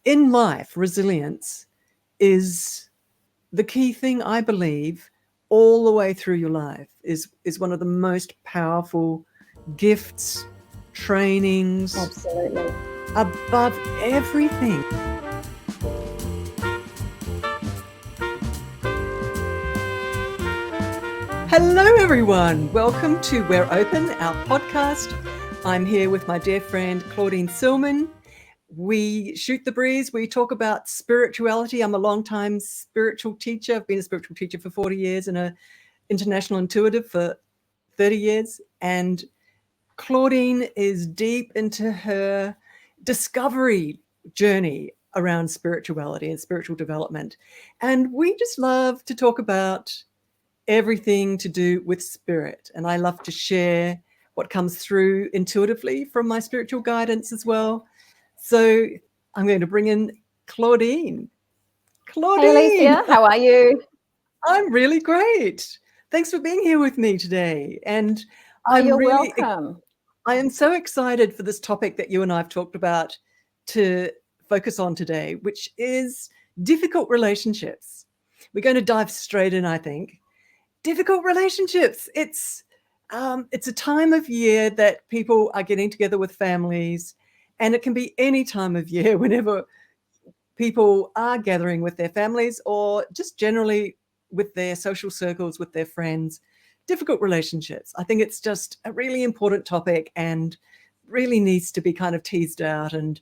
in life, resilience is the key thing, I believe, all the way through your life is one of the most powerful gifts, trainings, Absolutely. above everything. Hello, everyone. Welcome to We're Open, our podcast. I'm here with my dear friend, Claudine Silman. We shoot the breeze. We talk about spirituality. I'm a long-time spiritual teacher. I've been a spiritual teacher for 40 years and an international intuitive for 30 years. And Claudine is deep into her discovery journey around spirituality and spiritual development. And we just love to talk about everything to do with spirit. And I love to share what comes through intuitively from my spiritual guidance as well. So I'm going to bring in Claudine. Claudine. Hey, Alicia, how are you? I'm really great. Thanks for being here with me today. And You're welcome. I am so excited for this topic that you and I have talked about to focus on today, which is difficult relationships. We're going to dive straight in, I think. Difficult relationships. It's a time of year that people are getting together with families, and it can be any time of year whenever people are gathering with their families or just generally with their social circles, with their friends. Difficult relationships. I think it's just a really important topic and really needs to be kind of teased out. And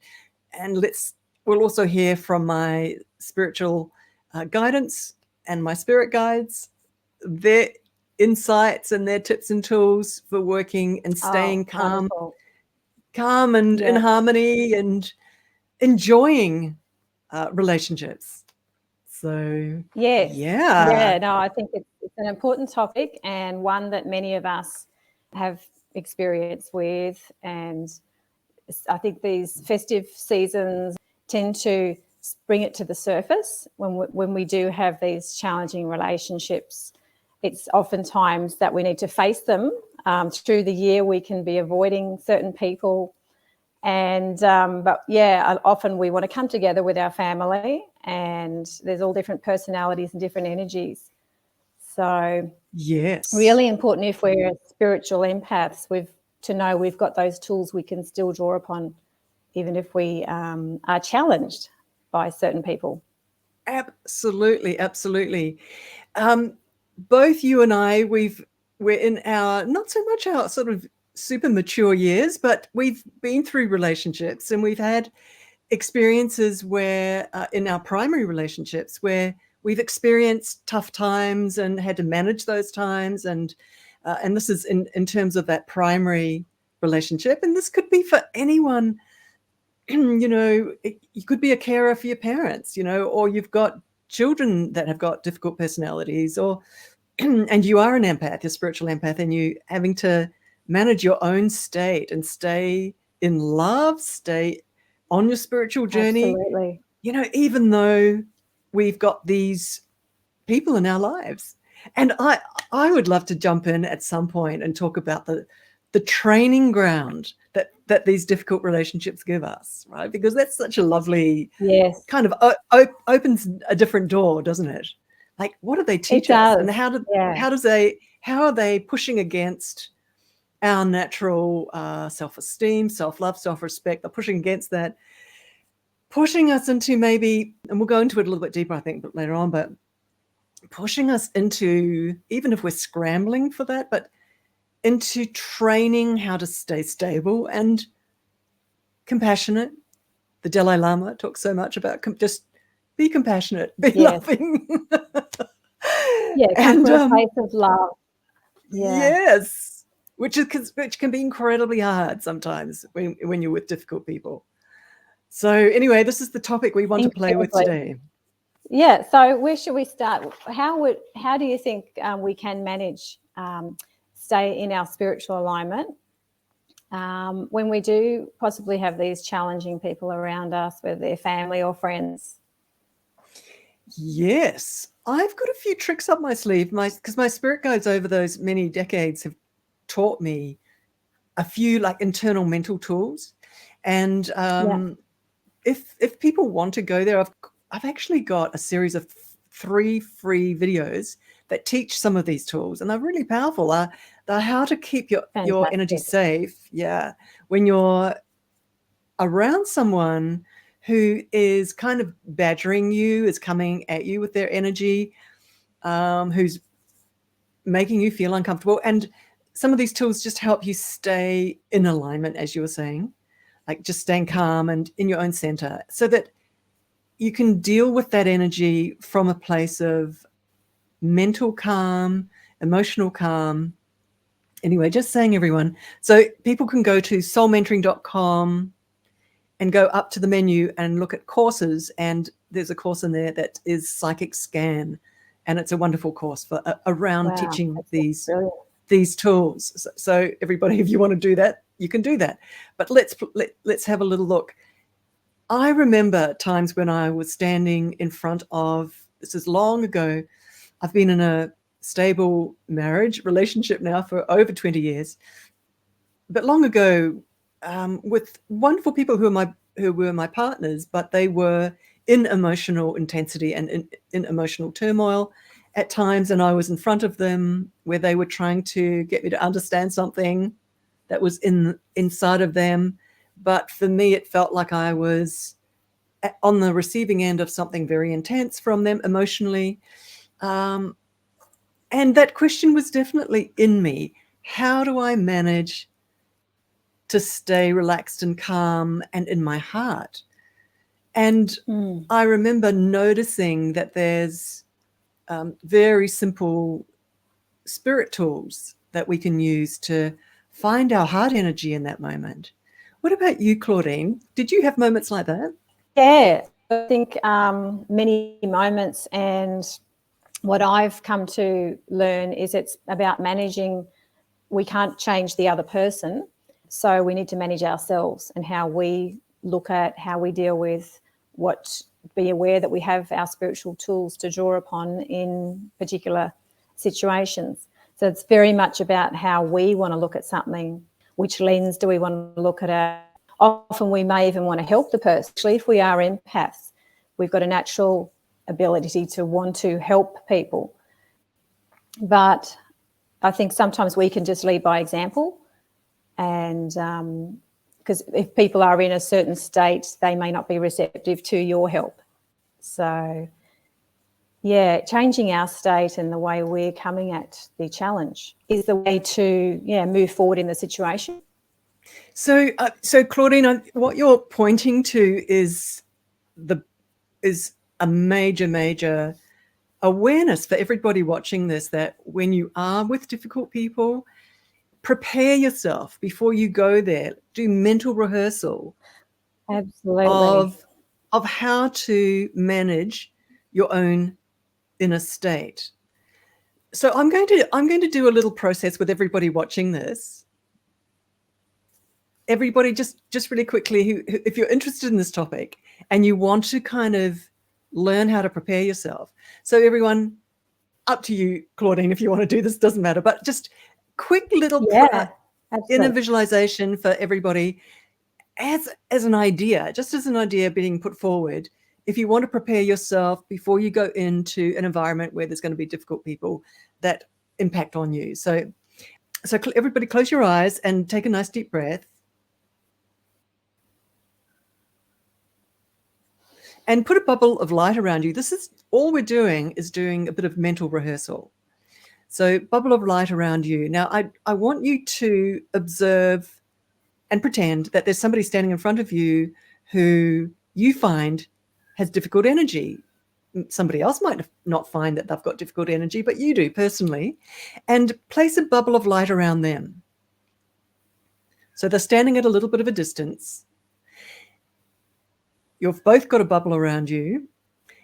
we'll also hear from my spiritual guidance and my spirit guides, their insights and their tips and tools for working and staying calm and in harmony and enjoying relationships. So no, I think it's an important topic and one that many of us have experience with, and I think these festive seasons tend to bring it to the surface when we do have these challenging relationships. It's oftentimes that we need to face them. Through the year, we can be avoiding certain people. Often we want to come together with our family, and there's all different personalities and different energies. So yes, really important if we're spiritual empaths, to know we've got those tools we can still draw upon, even if we are challenged by certain people. Absolutely. Both you and I, we're in our, not so much our sort of super mature years, but we've been through relationships and we've had experiences where in our primary relationships where we've experienced tough times and had to manage those times. And this is in terms of that primary relationship. And this could be for anyone, you could be a carer for your parents, or you've got children that have got difficult personalities, and you are an empath, a spiritual empath, and you having to manage your own state and stay in love, stay on your spiritual journey. Absolutely. Even though we've got these people in our lives. And I would love to jump in at some point and talk about the training ground that these difficult relationships give us, right? Because that's such a lovely kind of opens a different door, doesn't it? Like, what do they teach us, and how are they pushing against our natural self-esteem, self-love, self-respect? They're pushing against that, pushing us into maybe, and we'll go into it a little bit deeper, I think, but later on, but pushing us into, even if we're scrambling for that, but into training how to stay stable and compassionate. The Dalai Lama talks so much about just be compassionate, be loving. Come from a place of love. Yes, which can be incredibly hard sometimes when you're with difficult people. So anyway, this is the topic we want to play with today. Yeah. So where should we start? How do you think we can manage stay in our spiritual alignment when we do possibly have these challenging people around us, whether they're family or friends? Yes, I've got a few tricks up my sleeve, because my spirit guides over those many decades have taught me a few like internal mental tools, and if people want to go there, I've actually got a series of 3 free videos that teach some of these tools, and they're really powerful. They're how to keep your energy Fantastic. safe. Yeah, when you're around someone who is kind of badgering you, is coming at you with their energy, who's making you feel uncomfortable. And some of these tools just help you stay in alignment, as you were saying, like just staying calm and in your own center, so that you can deal with that energy from a place of mental calm, emotional calm. Anyway, just saying, everyone. So people can go to soulmentoring.com and go up to the menu and look at courses. And there's a course in there that is Psychic Scan. And it's a wonderful course for around teaching these tools. So everybody, if you want to do that, you can do that. But let's have a little look. I remember times when I was standing in front of, this is long ago, I've been in a stable marriage relationship now for over 20 years. But long ago, with wonderful people who were my partners, but they were in emotional intensity and in emotional turmoil at times, and I was in front of them where they were trying to get me to understand something that was inside of them. But for me, it felt like I was on the receiving end of something very intense from them emotionally. And that question was definitely in me. How do I manage to stay relaxed and calm and in my heart? And I remember noticing that there's very simple spirit tools that we can use to find our heart energy in that moment. What about you, Claudine? Did you have moments like that? Yeah, I think many moments, and what I've come to learn is it's about managing. We can't change the other person, so we need to manage ourselves and how we look at, how we deal with, be aware that we have our spiritual tools to draw upon in particular situations. So it's very much about how we want to look at something. Which lens do we want to look at it? Often we may even want to help the person. Actually, if we are empaths, we've got a natural ability to want to help people. But I think sometimes we can just lead by example, and because if people are in a certain state, they may not be receptive to your help. So, yeah, changing our state and the way we're coming at the challenge is the way to move forward in the situation. So Claudine, what you're pointing to is a major awareness for everybody watching this, that when you are with difficult people, prepare yourself before you go there. Do mental rehearsal. Absolutely. Of how to manage your own inner state. So I'm going to do a little process with everybody watching this. Everybody, just really quickly, who if you're interested in this topic and you want to kind of learn how to prepare yourself. So everyone, up to you, Claudine, if you want to do this, doesn't matter, but just quick little inner visualization for everybody as an idea, just as an idea being put forward. If you want to prepare yourself before you go into an environment where there's going to be difficult people that impact on you. So everybody close your eyes and take a nice deep breath. And put a bubble of light around you. This is all we're doing, is doing a bit of mental rehearsal. So bubble of light around you. Now, I want you to observe and pretend that there's somebody standing in front of you who you find has difficult energy. Somebody else might not find that they've got difficult energy, but you do personally. And place a bubble of light around them. So they're standing at a little bit of a distance. You've both got a bubble around you.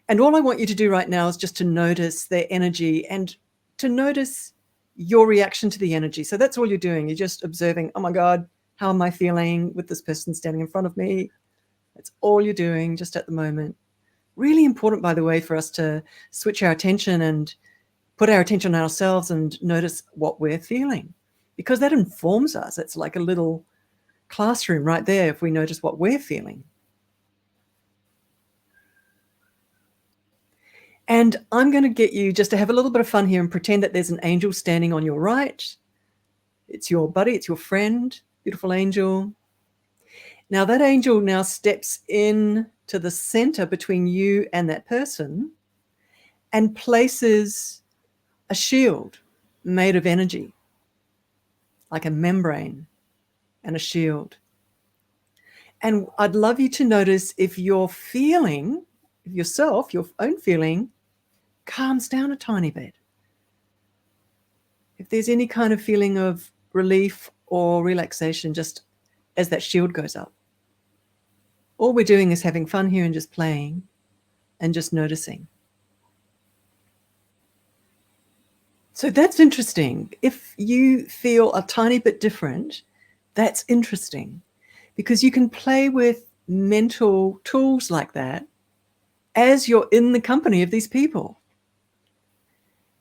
And all I want you to do right now is just to notice their energy and to notice your reaction to the energy. So that's all you're doing. You're just observing, oh my God, how am I feeling with this person standing in front of me? That's all you're doing just at the moment. Really important, by the way, for us to switch our attention and put our attention on ourselves and notice what we're feeling, because that informs us. It's like a little classroom right there if we notice what we're feeling. And I'm going to get you just to have a little bit of fun here and pretend that there's an angel standing on your right. It's your buddy, it's your friend, beautiful angel. Now that angel now steps in to the center between you and that person and places a shield made of energy, like a membrane and a shield. And I'd love you to notice if your feeling, if yourself, your own feeling, calms down a tiny bit. If there's any kind of feeling of relief or relaxation just as that shield goes up. All we're doing is having fun here and just playing and just noticing. So that's interesting. If you feel a tiny bit different, that's interesting because you can play with mental tools like that as you're in the company of these people.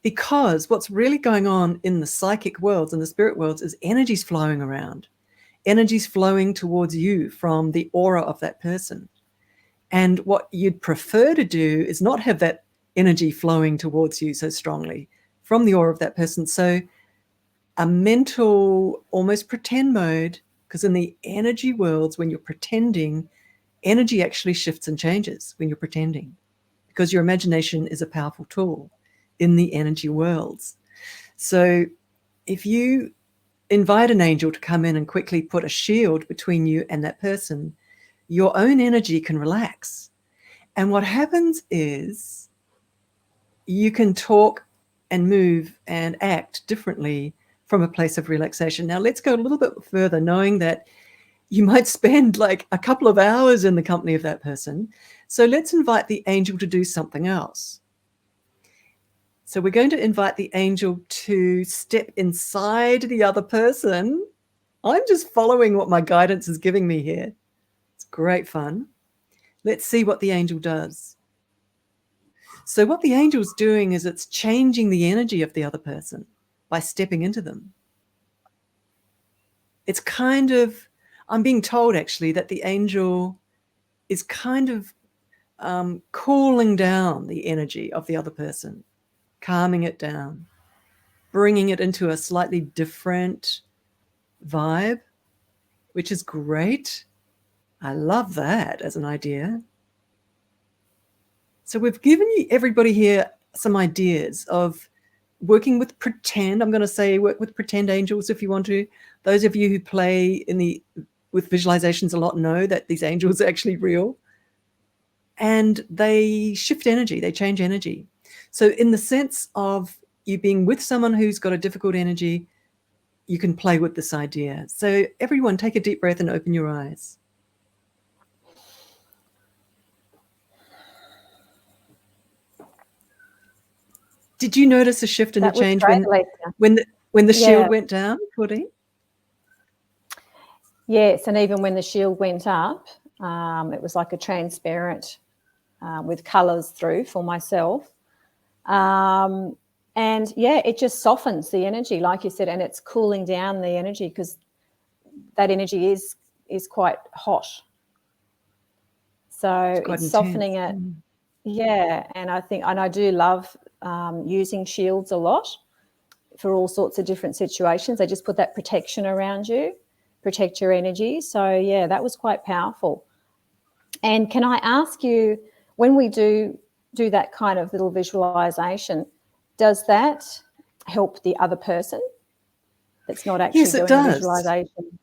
Because what's really going on in the psychic worlds and the spirit worlds is energy's flowing around. Energy's flowing towards you from the aura of that person. And what you'd prefer to do is not have that energy flowing towards you so strongly from the aura of that person. So a mental, almost pretend mode, because in the energy worlds, when you're pretending, energy actually shifts and changes when you're pretending, because your imagination is a powerful tool in the energy worlds. So if you invite an angel to come in and quickly put a shield between you and that person, your own energy can relax. And what happens is you can talk and move and act differently from a place of relaxation. Now, let's go a little bit further, knowing that you might spend like a couple of hours in the company of that person. So let's invite the angel to do something else. So we're going to invite the angel to step inside the other person. I'm just following what my guidance is giving me here. It's great fun. Let's see what the angel does. So what the angel's doing is it's changing the energy of the other person by stepping into them. It's kind of, I'm being told actually that the angel is kind of cooling down the energy of the other person, calming it down, bringing it into a slightly different vibe, which is great. I love that as an idea. So we've given you, everybody here, some ideas of working with pretend. I'm going to say work with pretend angels if you want to. Those of you who play with visualizations a lot know that these angels are actually real. And they shift energy, they change energy. So in the sense of you being with someone who's got a difficult energy, you can play with this idea. So everyone take a deep breath and open your eyes. Did you notice a shift and a change when the shield went down, Claudine? Yes, and even when the shield went up, it was like a transparent with colours through for myself. And yeah, it just softens the energy, like you said, and it's cooling down the energy because that energy is quite hot. So it's softening it. Yeah, and I do love using shields a lot for all sorts of different situations. They just put that protection around you, protect your energy. So yeah, that was quite powerful. And can I ask you, when we do that kind of little visualization, does that help the other person that's not actually doing the visualization?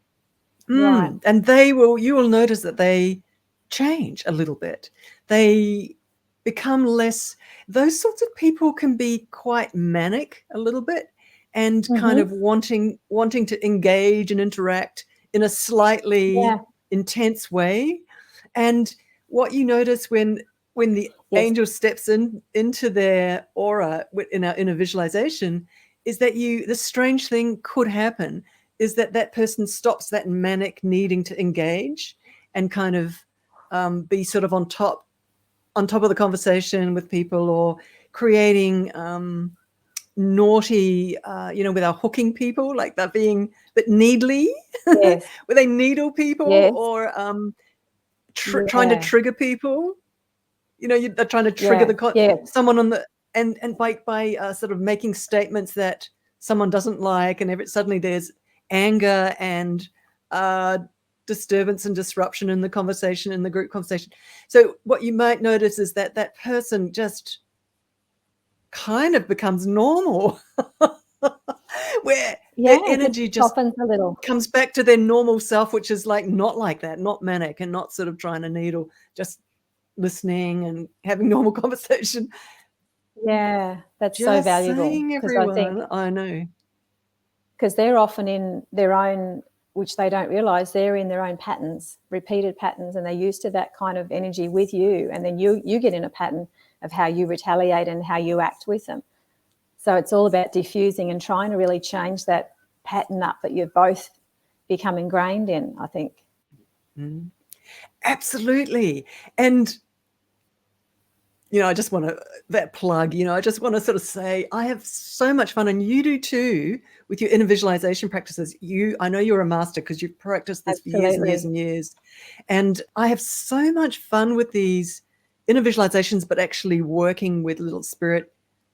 Right. And you will notice that they change a little bit. They become less, those sorts of people can be quite manic a little bit and kind of wanting to engage and interact in a slightly intense way. And what you notice when the angel steps into their aura in a visualization is that the strange thing could happen is that person stops that manic needing to engage and kind of be sort of on top of the conversation with people, or creating naughty, with our hooking people, like they're being a bit needly, where they needle people or trying to trigger people. they're trying to trigger someone on the, and by sort of making statements that someone doesn't like, and suddenly there's anger and disturbance and disruption in the conversation, in the group conversation. So what you might notice is that that person just kind of becomes normal, where their energy just softens a little, comes back to their normal self, which is like not like that, not manic, and not sort of trying to needle, just listening and having normal conversation. Yeah, that's just so valuable, because I know, because they're often in their own, which they don't realize, they're in their own patterns, repeated patterns, and they're used to that kind of energy with you, and then you get in a pattern of how you retaliate and how you act with them. So it's all about diffusing and trying to really change that pattern up that you've both become ingrained in, I think. Mm. Absolutely. And I just want to, that plug, I just want to sort of say, I have so much fun, and you do too, with your inner visualization practices. I know you're a master because you've practiced this for years and years and years. And I have so much fun with these inner visualizations, but actually working with little spirit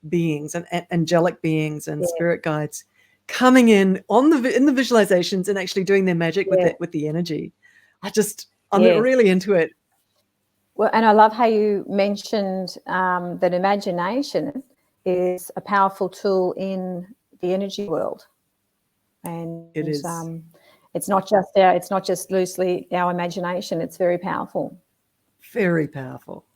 beings and angelic beings and spirit guides coming in the visualizations and actually doing their magic with the energy. I'm really into it. Well, and I love how you mentioned that imagination is a powerful tool in the energy world, and it is. It's not just loosely our imagination. It's very powerful. Very powerful.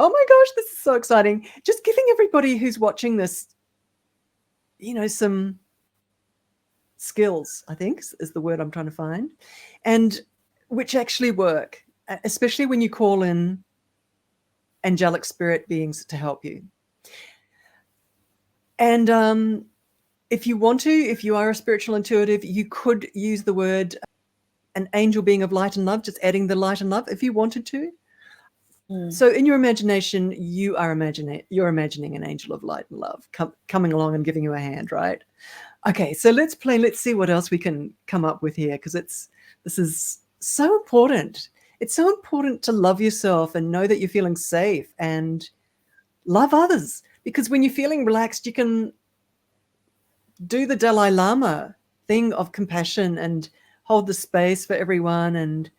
Oh my gosh, this is so exciting! Just giving everybody who's watching this, some skills, I think is the word I'm trying to find, and which actually work, especially when you call in angelic spirit beings to help you. And if you want to, if you are a spiritual intuitive, you could use the word an angel being of light and love, just adding the light and love if you wanted to. So in your imagination, you're imagining an angel of light and love coming along and giving you a hand, right? Okay, so let's see what else we can come up with here, because this is so important. It's so important to love yourself and know that you're feeling safe and love others, because when you're feeling relaxed, you can do the Dalai Lama thing of compassion and hold the space for everyone and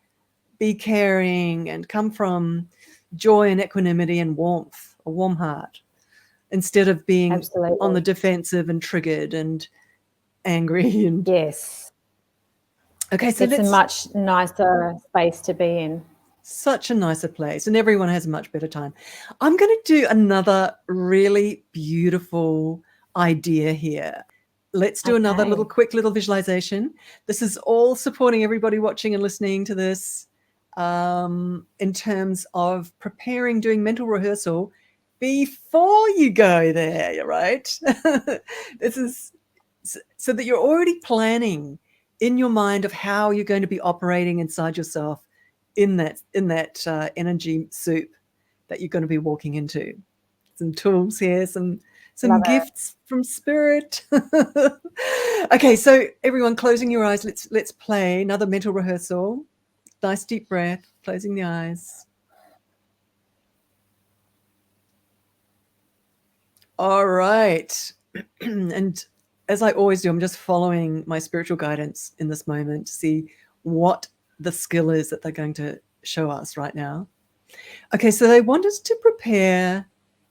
be caring and come from joy and equanimity and warmth, a warm heart, instead of being on the defensive and triggered and angry. And okay, so it's a much nicer space to be in. Such a nicer place, and everyone has a much better time. I'm going to do another really beautiful idea here. Let's do another quick little visualization. This is all supporting everybody watching and listening to this in terms of preparing, doing mental rehearsal before you go there, right? This is so that you're already planning in your mind of how you're going to be operating inside yourself in that energy soup that you're going to be walking into. Some tools here, some gifts from spirit. Okay, so everyone closing your eyes, let's play another mental rehearsal. Nice deep breath, closing the eyes. All right. And as I always do, I'm just following my spiritual guidance in this moment to see what the skill is that they're going to show us right now. Okay, so they want us to prepare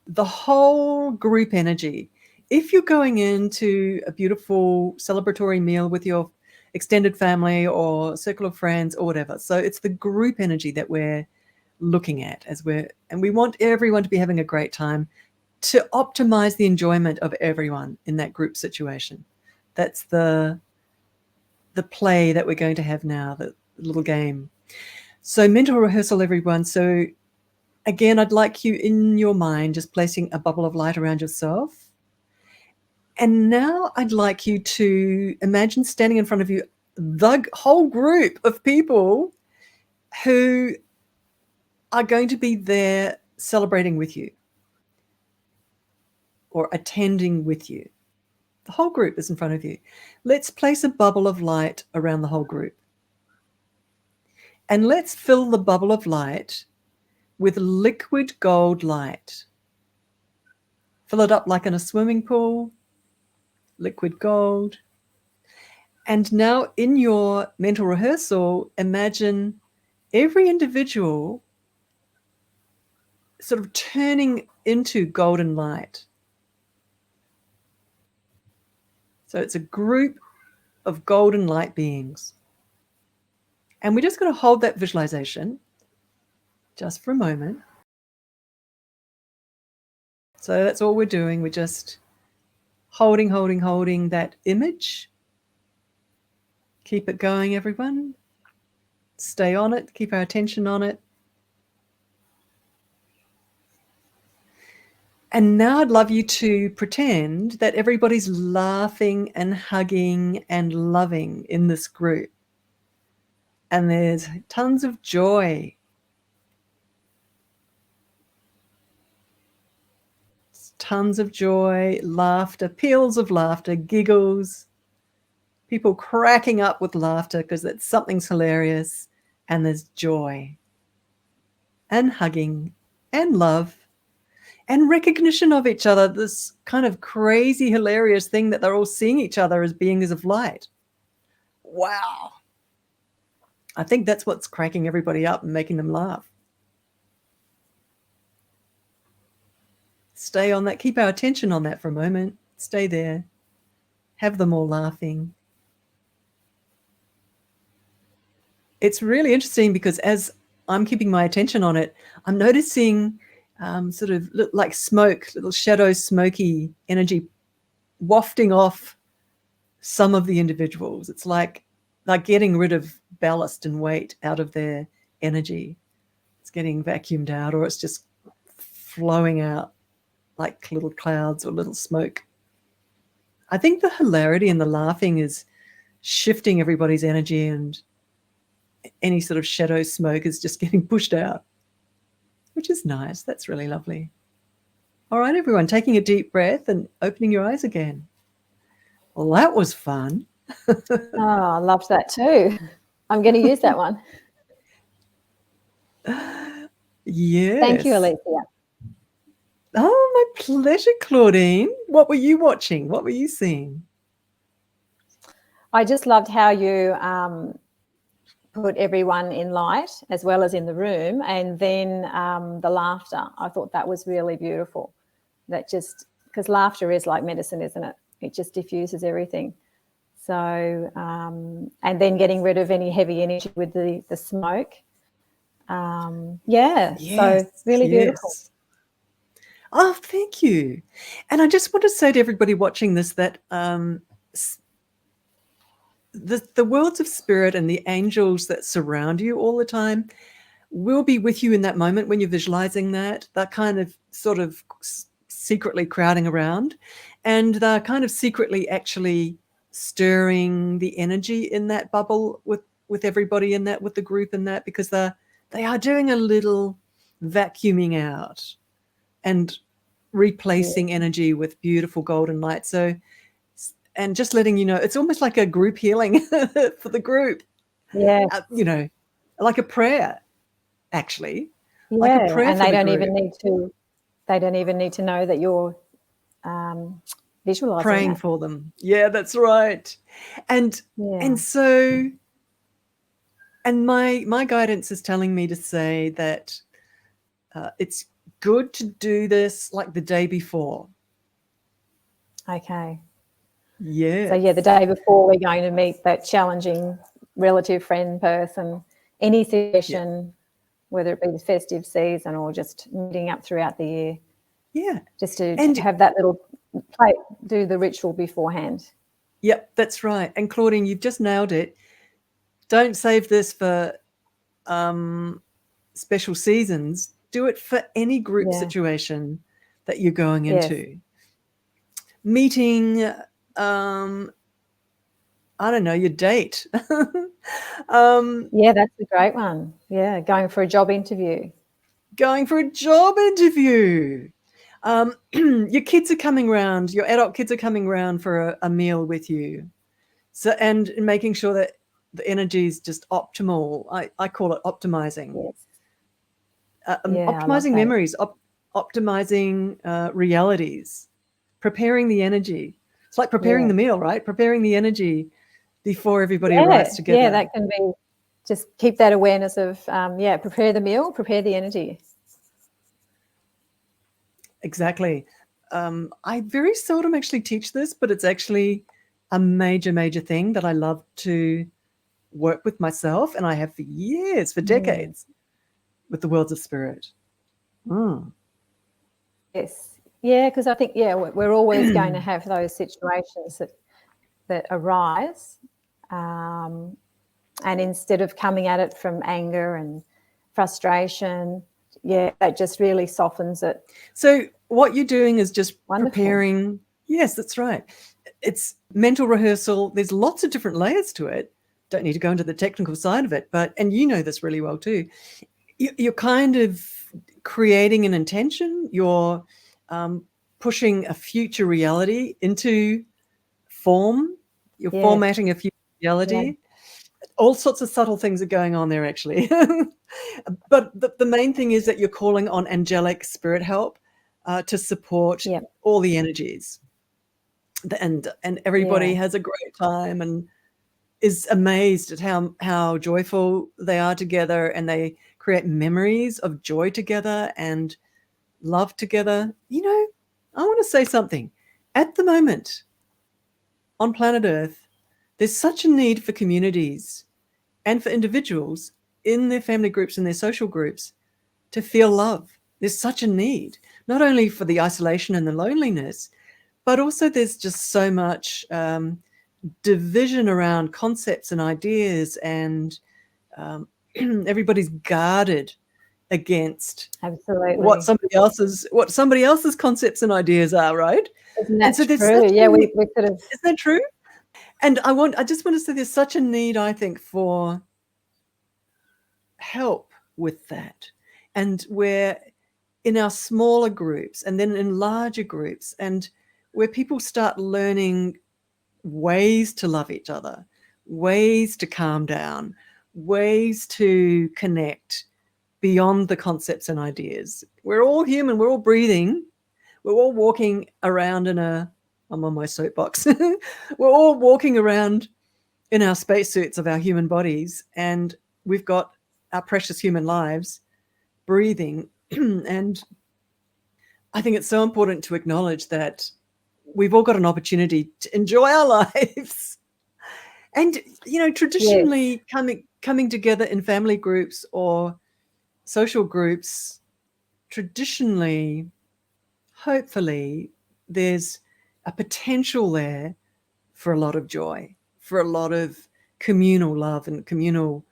the whole group energy. If you're going into a beautiful celebratory meal with your extended family or circle of friends or whatever, so it's the group energy that we're looking at and we want everyone to be having a great time, to optimize the enjoyment of everyone in that group situation. That's the play that we're going to have now, the little game. So mental rehearsal, everyone. So again, I'd like you in your mind just placing a bubble of light around yourself. And now I'd like you to imagine standing in front of you the whole group of people who are going to be there celebrating with you or attending with you. The whole group is in front of you. Let's place a bubble of light around the whole group. And let's fill the bubble of light with liquid gold light. Fill it up like in a swimming pool, liquid gold. And now in your mental rehearsal, imagine every individual sort of turning into golden light. So it's a group of golden light beings. And we're just going to hold that visualization just for a moment. So that's all we're doing. We're just holding that image. Keep it going, everyone. Stay on it. Keep our attention on it. And now I'd love you to pretend that everybody's laughing and hugging and loving in this group. And there's tons of joy. Tons of joy, laughter, peals of laughter, giggles, people cracking up with laughter because something's hilarious, and there's joy and hugging and love and recognition of each other, this kind of crazy, hilarious thing that they're all seeing each other as beings of light. Wow. I think that's what's cracking everybody up and making them laugh. Stay on that. Keep our attention on that for a moment. Stay there. Have them all laughing. It's really interesting because as I'm keeping my attention on it, I'm noticing sort of like smoke, little shadow, smoky energy wafting off some of the individuals. It's like getting rid of ballast and weight out of their energy. It's getting vacuumed out, or it's just flowing out like little clouds or little smoke. I think the hilarity and the laughing is shifting everybody's energy, and any sort of shadow smoke is just getting pushed out, which is nice. That's really lovely. All right, everyone, taking a deep breath and opening your eyes again. Well, that was fun. Oh, I loved that too. I'm going to use that one. Yes. Thank you, Alicia. Oh, my pleasure, Claudine. What were you watching? What were you seeing? I just loved how you put everyone in light as well as in the room, and then the laughter. I thought that was really beautiful. That just, because laughter is like medicine, isn't it? It just diffuses everything. So, and then getting rid of any heavy energy with the smoke. Yes, so really beautiful. Oh, thank you. And I just want to say to everybody watching this that the worlds of spirit and the angels that surround you all the time will be with you in that moment when you're visualizing that. They're kind of sort of secretly crowding around, and they're kind of secretly actually stirring the energy in that bubble with everybody in that, with the group in that, because they are doing a little vacuuming out and replacing energy with beautiful golden light. So, and just letting you know, it's almost like a group healing for the group. Yeah. You know, like a prayer, actually. Yeah, like a prayer and for they the don't group. even need to know that you're visualizing praying that. for them. Yeah, that's right. And so, and my guidance is telling me to say that it's good to do this like the day before. Okay. Yeah. So yeah, the day before we're going to meet that challenging relative, friend, person, any situation, whether it be the festive season or just meeting up throughout the year. Yeah. Just to have that little do the ritual beforehand. Yep, that's right. And Claudine, you've just nailed it. Don't save this for special seasons. Do it for any group situation that you're going into. Meeting, I don't know, your date. Yeah, that's a great one. Yeah, going for a job interview. Going for a job interview. Your kids are coming around, your adult kids are coming around for a meal with you. So, and making sure that the energy is just optimal. I call it optimizing. Yeah, I love optimizing that. memories, optimizing realities, preparing the energy. It's like preparing Yeah. the meal, right? Preparing the energy before everybody Yeah, arrives together. yeah, that can be, just keep that awareness of, prepare the meal, prepare the energy. Exactly. I very seldom actually teach this, but it's actually a major, major thing that I love to work with myself, and I have for years, for decades, with the worlds of spirit. Yes. Yeah, because I think, we're always going to have those situations that arise. And instead of coming at it from anger and frustration, that just really softens it. So what you're doing is just Wonderful. preparing. Yes, that's right. It's mental rehearsal. There's lots of different layers to it. Don't need to go into the technical side of it, and you know this really well too. You're kind of creating an intention. You're pushing a future reality into form. You're formatting a future reality. Yeah. All sorts of subtle things are going on there, actually. But the main thing is that you're calling on angelic spirit help to support all the energies. And everybody has a great time and is amazed at how joyful they are together, and they create memories of joy together and love together. You know, I want to say something. At the moment, on planet Earth, there's such a need for communities and for individuals in their family groups and their social groups to feel love. There's such a need, not only for the isolation and the loneliness, but also there's just so much division around concepts and ideas, and everybody's guarded against what somebody else's concepts and ideas are, right? Isn't And that so there's true? such Yeah, a need. we sort of. Isn't that true? And I just want to say there's such a need, I think, for help with that. And we're in our smaller groups and then in larger groups, and where people start learning ways to love each other, ways to calm down, ways to connect beyond the concepts and ideas. We're all human, we're all breathing, we're all walking around I'm on my soapbox. We're all walking around in our spacesuits of our human bodies, and we've got our precious human lives breathing. And I think it's so important to acknowledge that we've all got an opportunity to enjoy our lives. And, you know, traditionally coming together in family groups or social groups, traditionally, hopefully, there's a potential there for a lot of joy, for a lot of communal love and communal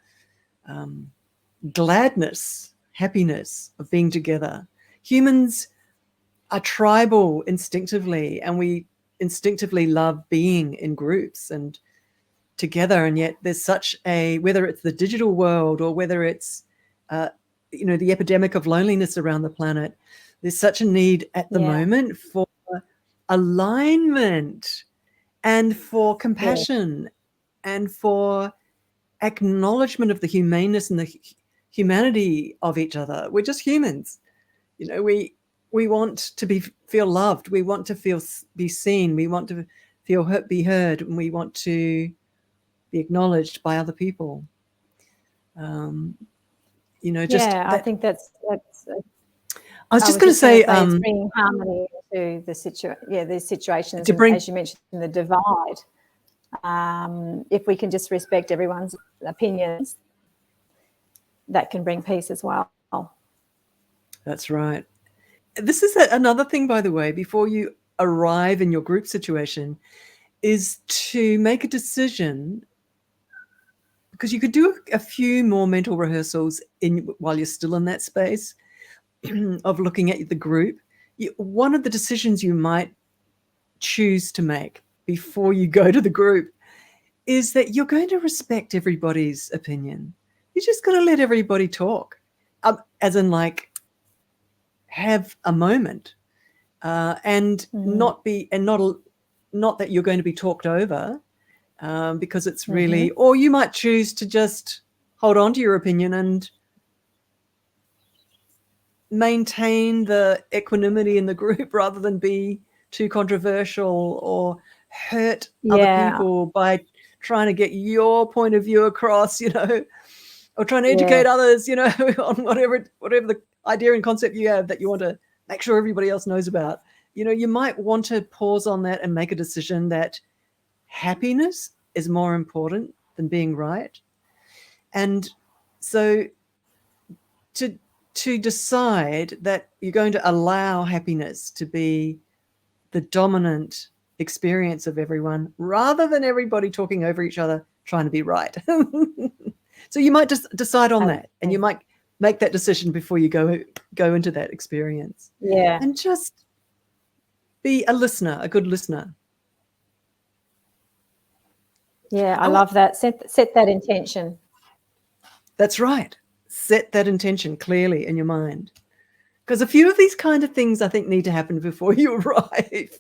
gladness, happiness of being together. Humans are tribal instinctively, and we instinctively love being in groups and together. And yet there's such a, whether it's the digital world or whether it's the epidemic of loneliness around the planet, there's such a need at the moment for alignment and for compassion and for acknowledgement of the humaneness and the humanity of each other. We're just humans. You know, we want to feel loved. We want to be seen. We want to be heard, and we want to be acknowledged by other people. I think that's. I was just going to say, it's bringing harmony to these situations, and as you mentioned, the divide. If we can just respect everyone's opinions, that can bring peace as well. That's right. This is another thing, by the way, before you arrive in your group situation, is to make a decision, because you could do a few more mental rehearsals while you're still in that space of looking at the group. One of the decisions you might choose to make before you go to the group is that you're going to respect everybody's opinion. You're just going to let everybody talk, as in, like, have a moment, and not that you're going to be talked over, because it's really, or you might choose to just hold on to your opinion and maintain the equanimity in the group rather than be too controversial or hurt other people by trying to get your point of view across, or trying to educate others, on whatever the idea and concept you have that you want to make sure everybody else knows about. You might want to pause on that and make a decision that happiness is more important than being right. And so to decide that you're going to allow happiness to be the dominant experience of everyone rather than everybody talking over each other trying to be right. So you might just decide on that, and you might make that decision before you go into that experience. Yeah. And just be a listener, a good listener. Yeah, I love that. Set that intention. That's right. Set that intention clearly in your mind. Because a few of these kind of things, I think, need to happen before you arrive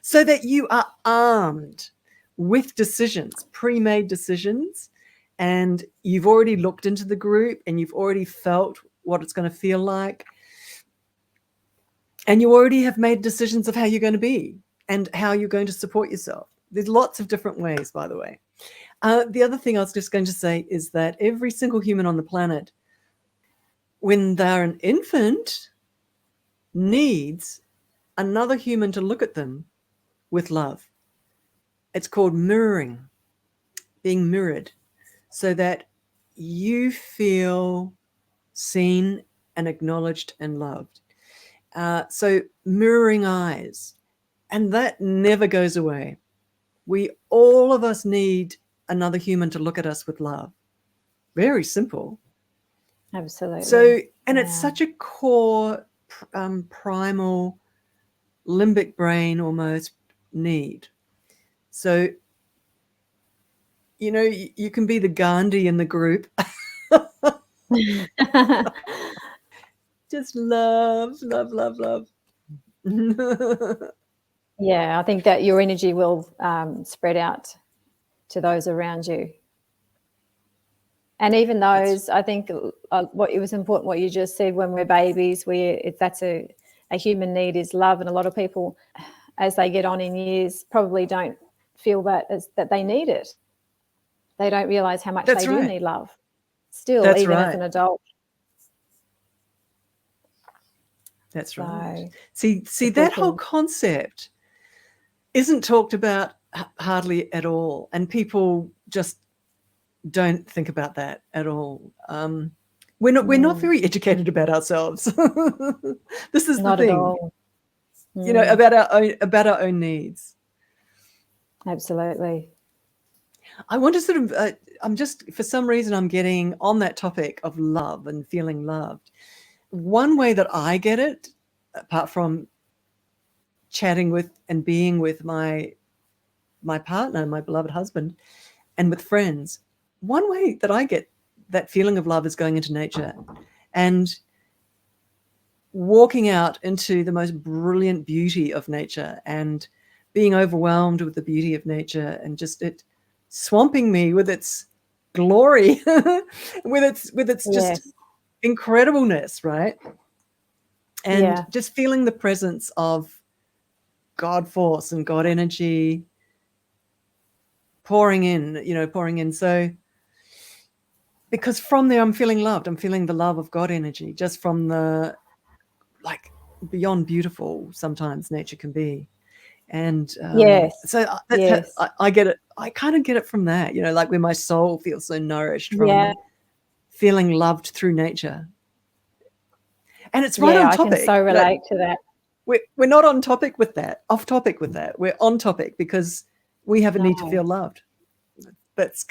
so that you are armed with decisions, pre-made decisions, and you've already looked into the group and you've already felt what it's going to feel like. And you already have made decisions of how you're going to be and how you're going to support yourself. There's lots of different ways, by the way. The other thing I was just going to say is that every single human on the planet, when they're an infant, needs another human to look at them with love. It's called mirroring, being mirrored, so that you feel seen and acknowledged and loved. So mirroring eyes, and that never goes away. All of us need another human to look at us with love. Very simple. Absolutely. So, and it's such a core, primal, limbic brain almost need. So, you can be the Gandhi in the group. Just love, love, love, love. Yeah, I think that your energy will spread out to those around you. And even those, I think what it was important, what you just said, when we're babies, that's a human need is love. And a lot of people, as they get on in years, probably don't feel that they need it. They don't realise how much they do need love still, even as an adult. That's right. See, that whole concept isn't talked about hardly at all, and people just don't think about that at all. We're not very educated about ourselves. This is not the thing, at all. About our own needs. Absolutely. I want to sort of. I'm just, for some reason, I'm getting on that topic of love and feeling loved. One way that I get it, apart from chatting with and being with my partner, my beloved husband, and with friends, one way that I get that feeling of love is going into nature and walking out into the most brilliant beauty of nature and being overwhelmed with the beauty of nature and just it swamping me with its glory, with its just incredibleness, right? And just feeling the presence of God force and God energy pouring in. So, because from there I'm feeling loved. I'm feeling the love of God energy, just from the, like, beyond beautiful sometimes nature can be. And so I get it. I kind of get it from that, like where my soul feels so nourished from feeling loved through nature. And it's right on topic. I can so relate to that. We're not on topic with that, off topic with that. We're on topic because we have a need to feel loved. That's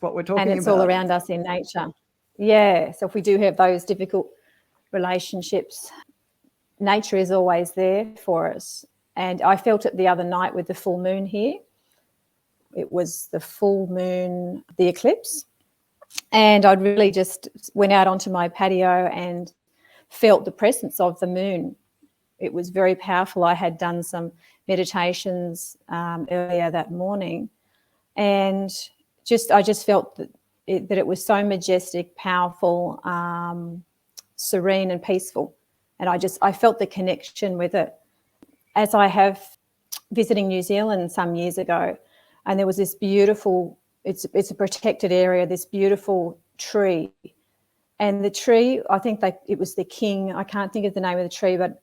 what we're talking about. And it's all around us in nature. Yeah. So if we do have those difficult relationships, nature is always there for us. And I felt it the other night with the full moon here. It was the full moon, the eclipse. And I really just went out onto my patio and felt the presence of the moon. It was very powerful. I had done some meditations earlier that morning, and I just felt that it was so majestic, powerful, serene and peaceful. And I felt the connection with it. As I have visiting New Zealand some years ago, and there was this beautiful, it's a protected area, this beautiful tree. And the tree, I think it was the king, I can't think of the name of the tree, but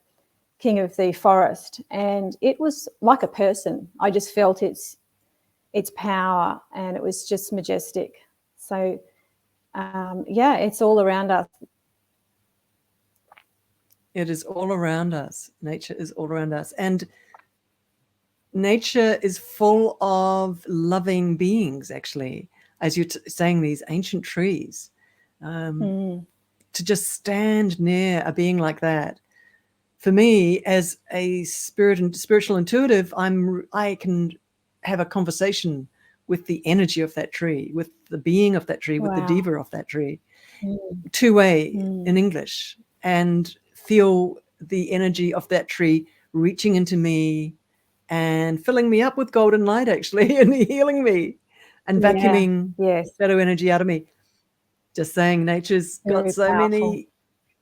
king of the forest. And it was like a person. I just felt its power, and it was just majestic. So, yeah, it's all around us. It is all around us. Nature is all around us. And nature is full of loving beings, actually, as you're saying, these ancient trees. To just stand near a being like that, for me, as a spiritual intuitive, I can have a conversation with the energy of that tree, with the being of that tree, with the diva of that tree, two-way in English, and feel the energy of that tree reaching into me and filling me up with golden light, actually, and healing me and vacuuming shadow energy out of me. Just saying, nature's got so many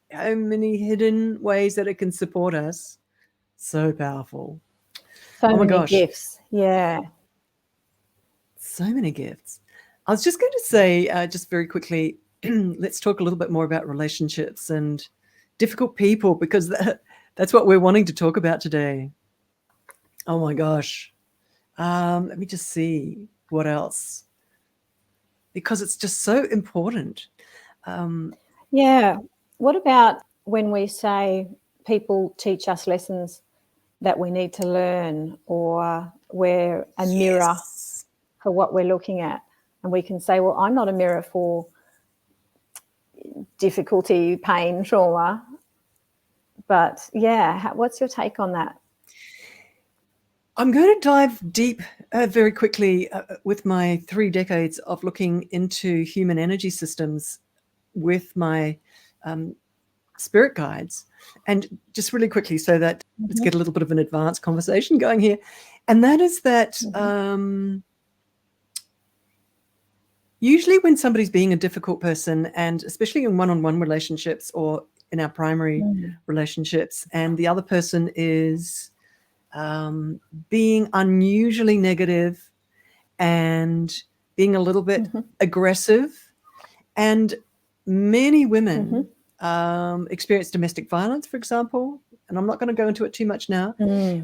hidden ways that it can support us. So powerful. So many gifts. Yeah. So many gifts. I was just going to say, just very quickly, let's talk a little bit more about relationships and difficult people, because that's what we're wanting to talk about today. Oh my gosh. Let me just see what else, because it's just so important. Yeah. What about when we say people teach us lessons that we need to learn, or we're a mirror for what we're looking at? And we can say, well, I'm not a mirror for difficulty, pain, trauma. But yeah, what's your take on that? I'm going to dive deep very quickly with my 3 decades of looking into human energy systems with my spirit guides. And just really quickly, so that let's get a little bit of an advanced conversation going here. And that is that usually when somebody's being a difficult person, and especially in one-on-one relationships or in our primary relationships, and the other person is being unusually negative and being a little bit aggressive, and many women experience domestic violence, for example, and I'm not going to go into it too much now,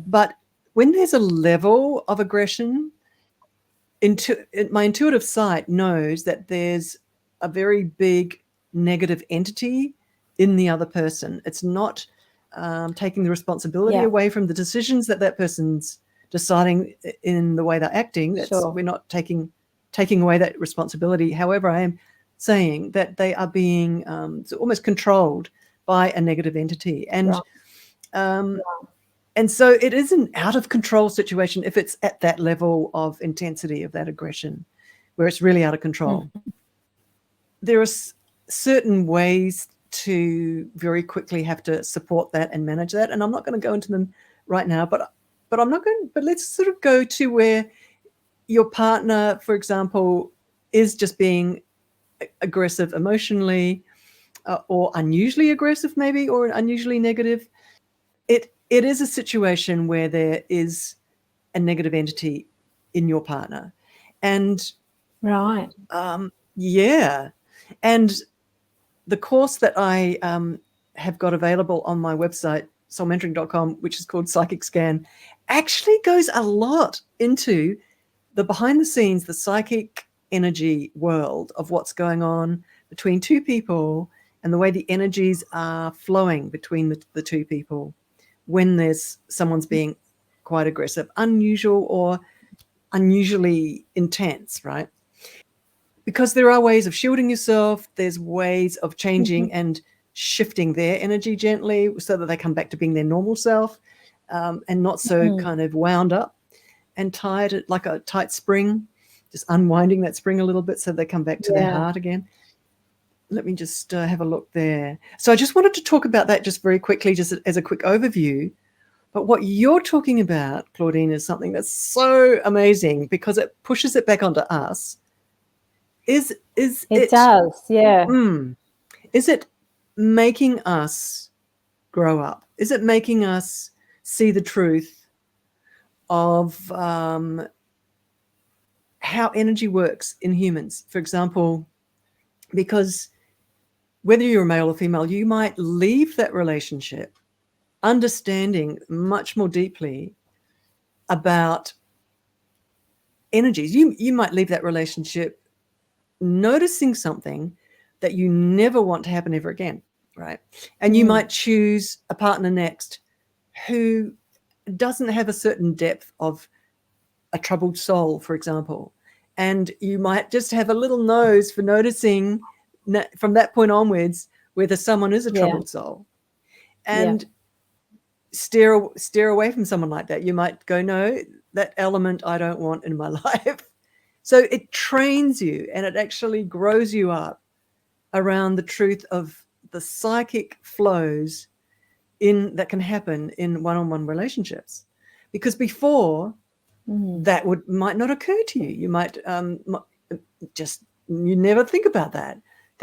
but when there's a level of aggression, my intuitive sight knows that there's a very big negative entity in the other person. It's not taking the responsibility away from the decisions that person's deciding in the way they're acting. We're not taking away that responsibility. However, I am saying that they are being almost controlled by a negative entity. And and so it is an out of control situation if it's at that level of intensity of that aggression, where it's really out of control. There are certain ways to very quickly have to support that and manage that, and I'm not going to go into them right now, but I'm not going. But let's sort of go to where your partner, for example, is just being aggressive emotionally, or unusually aggressive, maybe, or unusually negative. It is a situation where there is a negative entity in your partner, and and the course that I have got available on my website, soulmentoring.com, which is called Psychic Scan, actually goes a lot into the behind the scenes, the psychic energy world of what's going on between two people and the way the energies are flowing between the two people when someone's being quite aggressive, unusual, or unusually intense, right? Because there are ways of shielding yourself. There's ways of changing and shifting their energy gently so that they come back to being their normal self, and not so kind of wound up and tied like a tight spring, just unwinding that spring a little bit so they come back to their heart again. Let me just have a look there. So I just wanted to talk about that just very quickly, just as a quick overview. But what you're talking about, Claudine, is something that's so amazing because it pushes it back onto us. Is it does, yeah. Is it making us grow up? Is it making us see the truth of how energy works in humans? For example, because whether you're male or female, you might leave that relationship understanding much more deeply about energies. You might leave that relationship noticing something that you never want to happen ever again, right? And you might choose a partner next who doesn't have a certain depth of a troubled soul, for example. And you might just have a little nose for noticing from that point onwards whether someone is a troubled soul. And steer away from someone like that. You might go, no, that element I don't want in my life. So it trains you, and it actually grows you up around the truth of the psychic flows that can happen in one-on-one relationships. Because before, that might not occur to you. You might you never think about that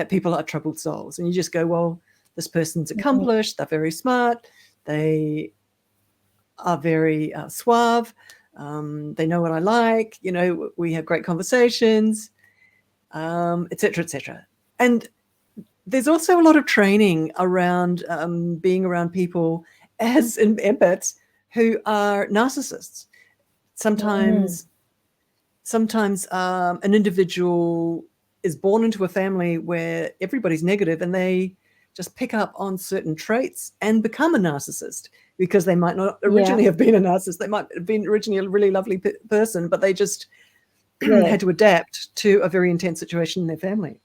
people are troubled souls. And you just go, well, this person's accomplished, they're very smart, they are very suave, they know what I like, we have great conversations, et cetera, et cetera. And there's also a lot of training around being around people as empaths who are narcissists. Sometimes an individual is born into a family where everybody's negative, and they just pick up on certain traits and become a narcissist, because they might not originally have been a narcissist. They might have been originally a really lovely person, but they just had to adapt to a very intense situation in their family.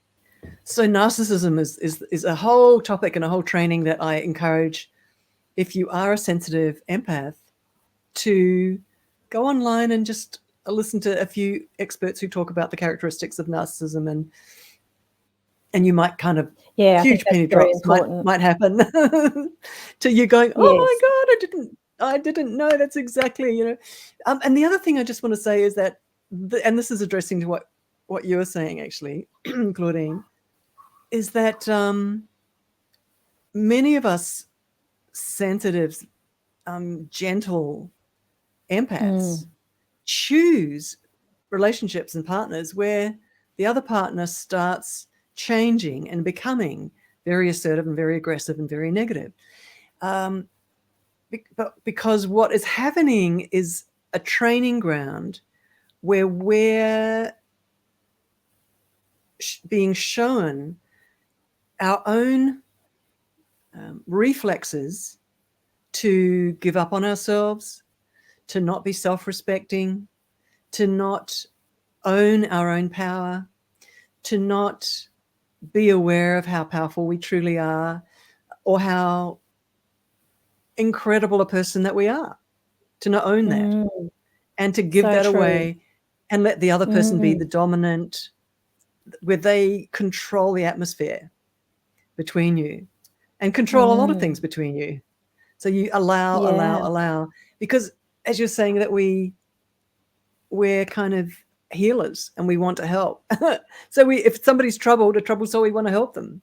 So narcissism is a whole topic and a whole training that I encourage, if you are a sensitive empath, to go online and just listen to a few experts who talk about the characteristics of narcissism, and you might kind of huge penny drops might happen to you going, oh my God, I didn't know that's exactly, and the other thing I just want to say is that, and this is addressing to what you were saying actually, Claudine, is that many of us sensitives, gentle empaths choose relationships and partners where the other partner starts changing and becoming very assertive and very aggressive and very negative. But because what is happening is a training ground where we're being shown our own reflexes to give up on ourselves, to not be self-respecting, to not own our own power, to not be aware of how powerful we truly are, or how incredible a person that we are, to not own that, and to give that away and let the other person be the dominant, where they control the atmosphere between you and control a lot of things between you. So you allow, because as you're saying that we're kind of healers and we want to help. So if somebody's a troubled soul, we want to help them.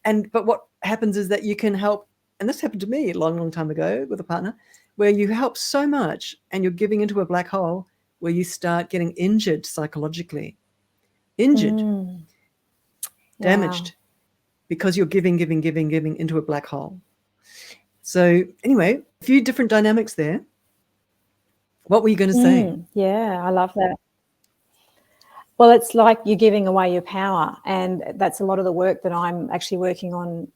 But what happens is that you can help, and this happened to me a long, long time ago with a partner, where you help so much and you're giving into a black hole where you start getting injured psychologically, damaged, because you're giving into a black hole. So anyway, a few different dynamics there. What were you going to say? Yeah, I love that. Well, it's like you're giving away your power, and that's a lot of the work that I'm actually working on,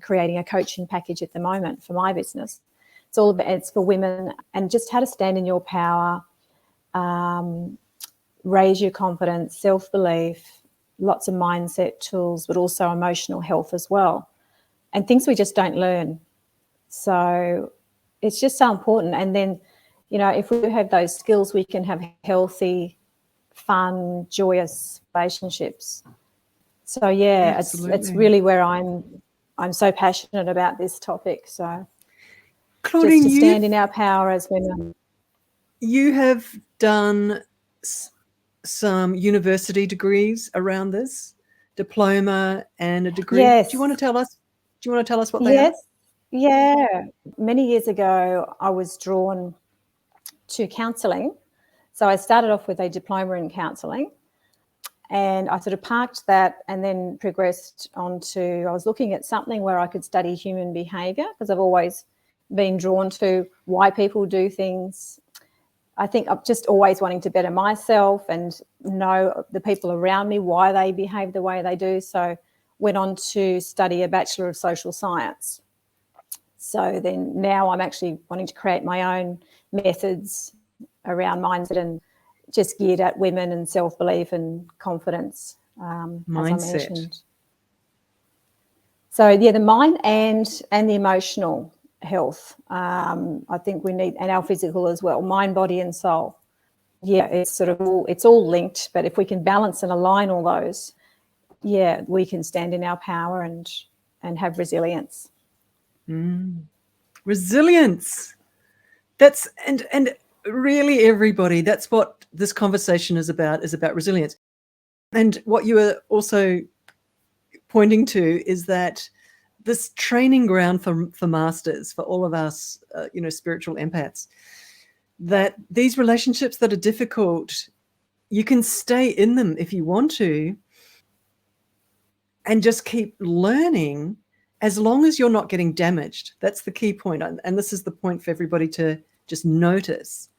creating a coaching package at the moment for my business. It's for women, and just how to stand in your power, raise your confidence, self-belief, lots of mindset tools, but also emotional health as well, and things we just don't learn. So it's just so important. And then, if we have those skills, we can have healthy, fun, joyous relationships. So yeah, it's really where I'm so passionate about this topic. So Claudine, just to stand in our power as women. You have done some university degrees around this, diploma and a degree. Yes. Do you want to tell us Do you want to tell us what they are? Yes. Yeah. Many years ago, I was drawn to counselling. So I started off with a diploma in counselling, and I sort of parked that and then progressed on to, I was looking at something where I could study human behaviour, because I've always been drawn to why people do things. I think I'm just always wanting to better myself and know the people around me, why they behave the way they do. So went on to study a Bachelor of Social Science. So then now I'm actually wanting to create my own methods around mindset and just geared at women and self-belief and confidence, as I Mindset. mentioned. So yeah, the mind and the emotional health. I think we need, and our physical as well, mind, body, and soul. Yeah, it's sort of it's all linked. But if we can balance and align all those, yeah, we can stand in our power and have resilience. Resilience. That's and really, everybody, that's what this conversation is about resilience. And what you are also pointing to is that this training ground for masters, for all of us, spiritual empaths, that these relationships that are difficult, you can stay in them if you want to, and just keep learning as long as you're not getting damaged. That's the key point. And this is the point for everybody to just notice.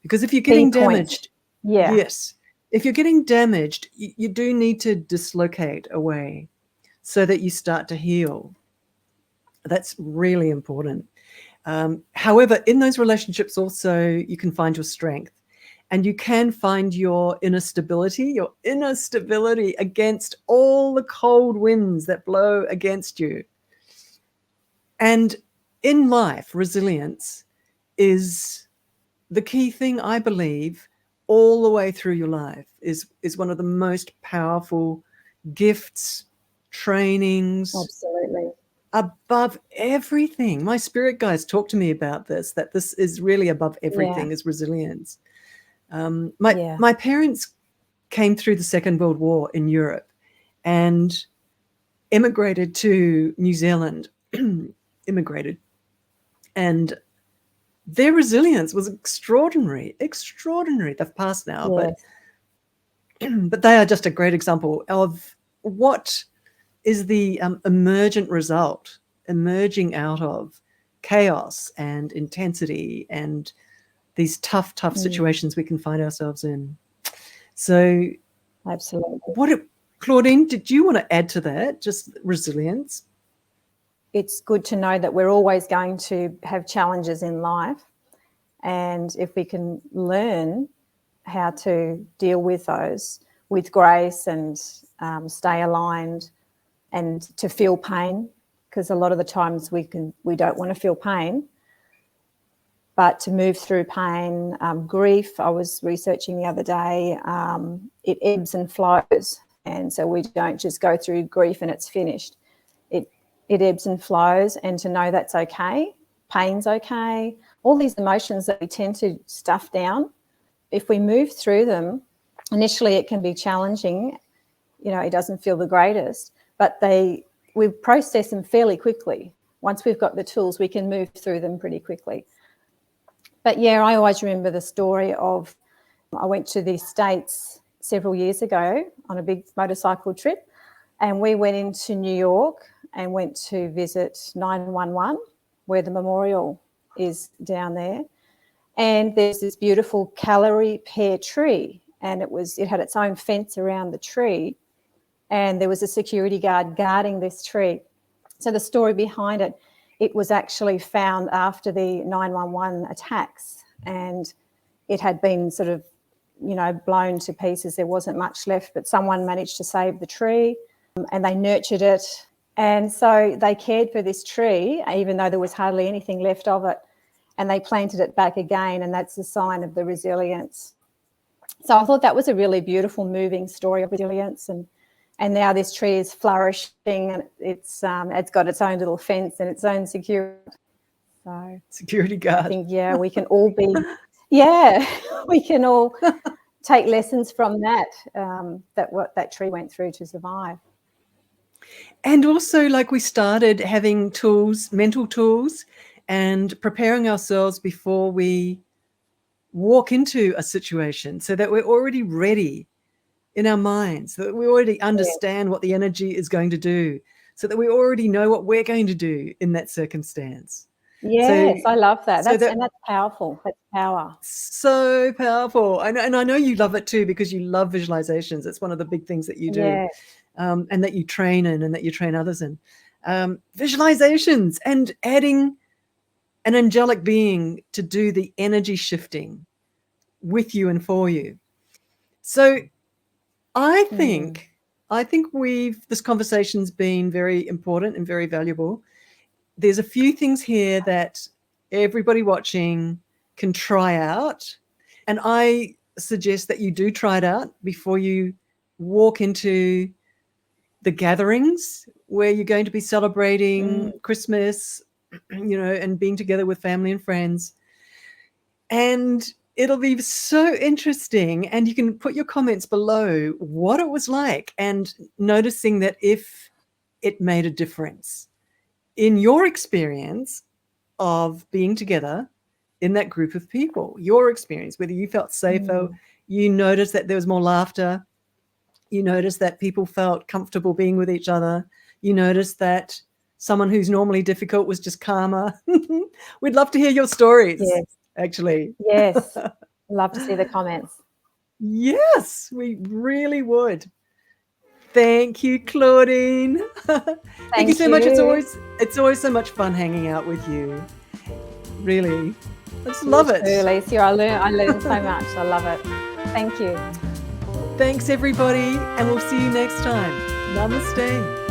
Because if you're getting damaged, yeah, yes, if you're getting damaged, you do need to dislocate away so that you start to heal. That's really important. However, in those relationships also, you can find your strength, and you can find your inner stability against all the cold winds that blow against you. And in life, resilience is the key thing, I believe, all the way through your life, is one of the most powerful gifts, trainings. Absolutely. Above everything. My spirit guides talk to me about this, that this is really above everything, is resilience. My parents came through the Second World War in Europe and immigrated to New Zealand, and their resilience was extraordinary. They've passed now, but they are just a great example of what is the emergent result, emerging out of chaos and intensity and these tough situations we can find ourselves in. So absolutely. Claudine, did you want to add to that, just resilience? It's good to know that we're always going to have challenges in life, and if we can learn how to deal with those with grace and stay aligned and to feel pain, because a lot of the times we don't want to feel pain, but to move through pain, grief. I was researching the other day, it ebbs and flows, and so we don't just go through grief and it's finished. It ebbs and flows, and to know that's okay. Pain's okay. All these emotions that we tend to stuff down, if we move through them, initially it can be challenging. It doesn't feel the greatest, but we process them fairly quickly. Once we've got the tools, we can move through them pretty quickly. But yeah, I always remember the story of, I went to the States several years ago on a big motorcycle trip, and we went into New York and went to visit 911, where the memorial is down there. And there's this beautiful Callery pear tree, and it had its own fence around the tree, and there was a security guard guarding this tree. So the story behind it, it was actually found after the 911 attacks, and it had been sort of, blown to pieces. There wasn't much left, but someone managed to save the tree, and they nurtured it. And so they cared for this tree, even though there was hardly anything left of it, and they planted it back again, and that's a sign of the resilience. So I thought that was a really beautiful, moving story of resilience, and now this tree is flourishing, and it's got its own little fence and its own security. So security guard. I think, we can all be, we can all take lessons from that, what that tree went through to survive. And also, like, we started having tools, mental tools, and preparing ourselves before we walk into a situation so that we're already ready in our minds, so that we already understand what the energy is going to do, so that we already know what we're going to do in that circumstance. Yes, I love that. So That's powerful. That's power. so powerful. And I know you love it too, because you love visualizations. It's one of the big things that you do. Yeah. And that you train in and that you train others in. Visualizations and adding an angelic being to do the energy shifting with you and for you. So I think this conversation's been very important and very valuable. There's a few things here that everybody watching can try out. And I suggest that you do try it out before you walk into the gatherings where you're going to be celebrating Christmas, and being together with family and friends. And it'll be so interesting. And you can put your comments below what it was like, and noticing that if it made a difference in your experience of being together in that group of people, your experience, whether you felt safer, you noticed that there was more laughter, you noticed that people felt comfortable being with each other, you noticed that someone who's normally difficult was just calmer. We'd love to hear your stories. Yes. Actually. Yes. Love to see the comments. Yes, we really would. Thank you, Claudine. Thank you so much. It's always so much fun hanging out with you. Really. I just love it. Alicia, I learned so much. I love it. Thank you. Thanks, everybody, and we'll see you next time. Namaste.